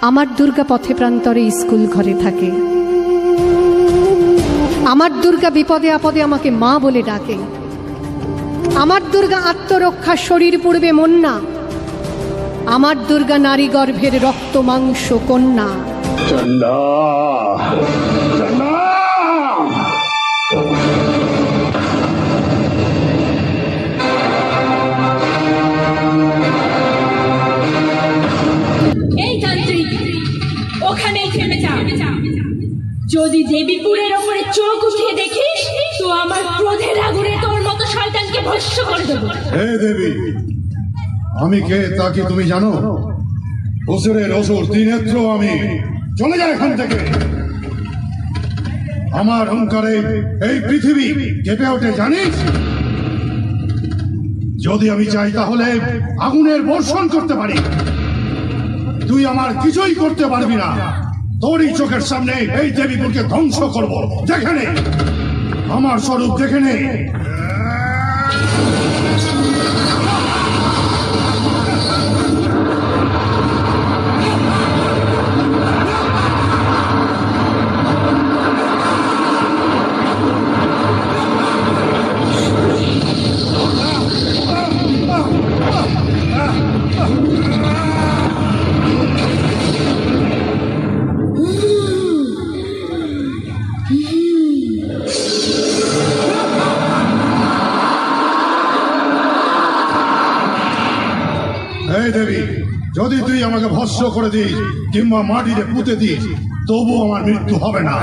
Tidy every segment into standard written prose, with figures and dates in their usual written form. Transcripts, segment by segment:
আমার দুর্গা পথে প্রান্তরে স্কুল ঘরে থাকে। আমার দুর্গা বিপদে আপদে আমাকে মা বলে ডাকে। আমার দুর্গা আত্মরক্ষা শরীর পূর্বে মন্না। আমার দুর্গা নারী গর্ভের রক্ত মাংস কন্যা। চন্ডা চন্ডা এই তান্ত্রিক, ওখানেই থেমে যা। যদি দেবীপুরের ওপরে চোখ উঠিয়ে দেখিস তো আমার ক্রোধের আগুনে তোর মতো শয়তানকে ভস্ম করে দেবো। হে দেবী, আমি কে তা কি তুমি জানো? অসুরের অসুর ত্রিনেত্র আমি। চলে যায় এখান থেকে। আমার অহংকারে এই পৃথিবী কেঁপে ওঠে জানিস? যদি আমি চাই তাহলে আগুনের বর্ষণ করতে পারি। তুই আমার কিছুই করতে পারবি না। তোরই চোখের সামনে এই দেবীপুরকে ধ্বংস করব। দেখে নে, আমার স্বরূপ দেখে নে। এই দেবী, যদি তুই আমাকে ভস্ম করে দিস কিংবা মাটিতে পুঁতে দিস, তবু আমার মৃত্যু হবে না।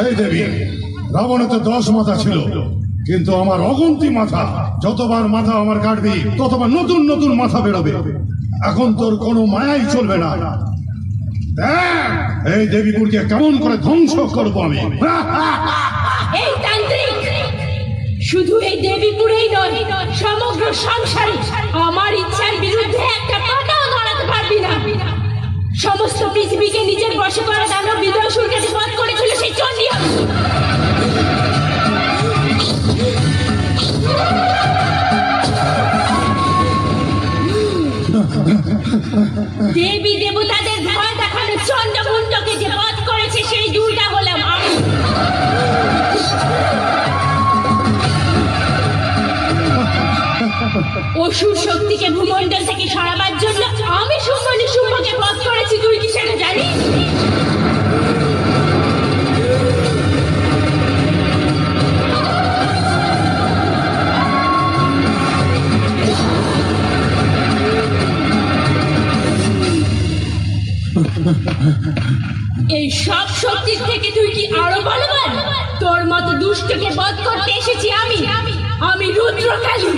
এই দেবী, রাবণের তো 10 মাথা ছিল, কিন্তু আমার অগন্তি মাথা। যতবার মাথা আমার কাটবি ততবার নতুন নতুন মাথা বেরোবে। এখন তোর কোনো মায়াই চলবে না। দেখ এই দেবীপুরকে কেমন করে ধ্বংস করবো আমি। এই তান্ত্রিক, শুধু এই দেবীপুরেই নয়, সমগ্র সংসারে আমার ইচ্ছার বিরুদ্ধে একটা পাতাও নড়াতে পারবি না। সমস্ত পৃথিবীকে নিজের বশে করা দানব বিদয়সুরকে বধ করেছিল সেই চণ্ডী। দেবী দেবতাদের ভয় দেখানো চন্ডমুণ্ডকে যে বধ করেছে সেই দুর্গা হলাম আমি। অসুর শক্তিকে ভূমণ্ডল থেকে সরাবার জন্য আমি শুম্ভনি শুম্ভকে বধ করেছি। তুই কি সেটা জানিস? এই সব শক্তির থেকে তুই কি আরো বলবান? তোর মতো দুষ্টকে বধ করতে এসেছি আমি। আমি রুদ্রকালী।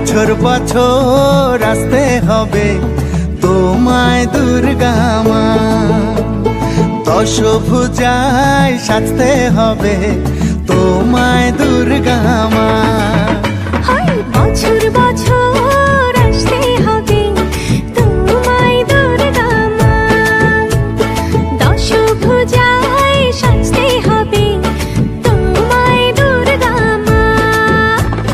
বছর বছর আসতে হবে তোমায় দুর্গা মা, দশভুজায় সাজতে হবে তোমায় দুর্গা মা। বছর বছর আসতে হবে তোমায় দুর্গা মা, দশভুজায় সাজতে হবে তোমায় দুর্গা মা।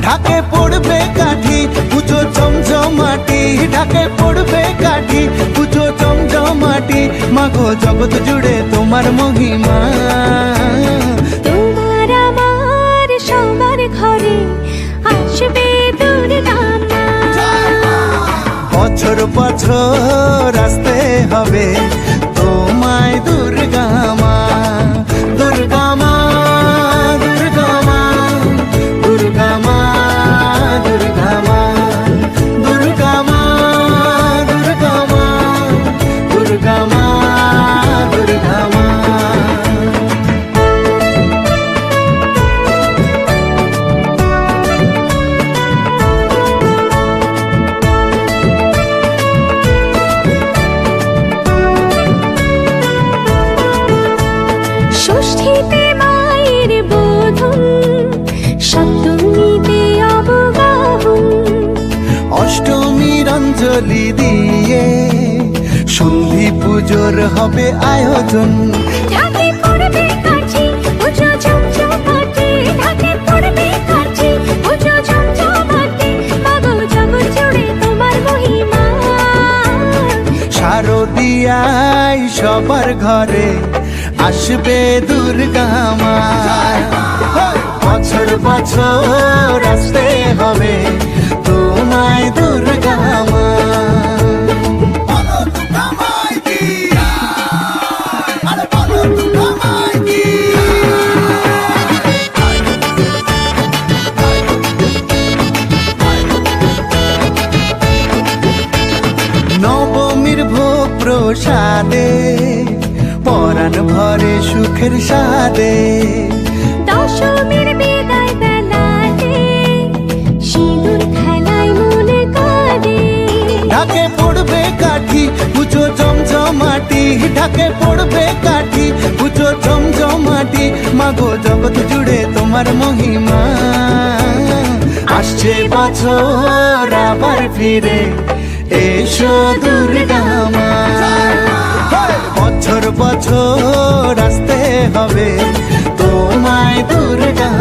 ঢাকে পড়বে কাঠি পুজো জমজমাটি, ঢাকে পড়বে কাঠি পুজো জমজমাটি, মাগো জগৎ জুড়ে তোমার মহিমা। তোমার আমার সবার ঘরে আসবে দুর্গা মা। বছর বছর আসতে হবে তোমায় দুর্গা মা, দুর্গা মা, দুর্গা মা, দুর্গা মা, দুর্গা মা, দুর্গা মা, দুর্গা মা, দুর্গা মা, দুর্গা মা। ষষ্ঠীতে মায়ের বোধন, সপ্তমীতে অবগাহন, অষ্টমীর অঞ্জলি দিয়ে সন্ধি পুজোর হবে আয়োজন। ঢাকে পড়বে কাঠি পুজো ঝমঝমাটি, ঢাকে পড়বে কাঠি পুজো ঝমঝমাটি, মাগো জগৎ জুড়ে তোমার মহিমা। শারদিয়ায় সবার ঘরে আসবে দুর্গা মা, বছর বছর আসতে হবে তোমায় দুর্গা মা। নবমীর ভোগ প্রসাদে পরাণ ভরে সুখের সাদে, দশমীর বিদায় বেলাতে সিঁদুর খেলায় মনে কাঁদে। ঢাকে পড়বে কাঠি পুজো জমজমাটি, ঢাকে পড়বে কাঠি পুজো জমজমাটি, মাগো জগৎ জুড়ে তোমার মহিমা। আসছে বছর আবার ফিরে এসো দুর্গা মা, বছর বছর আসতে হবে তোমায় দুর্গা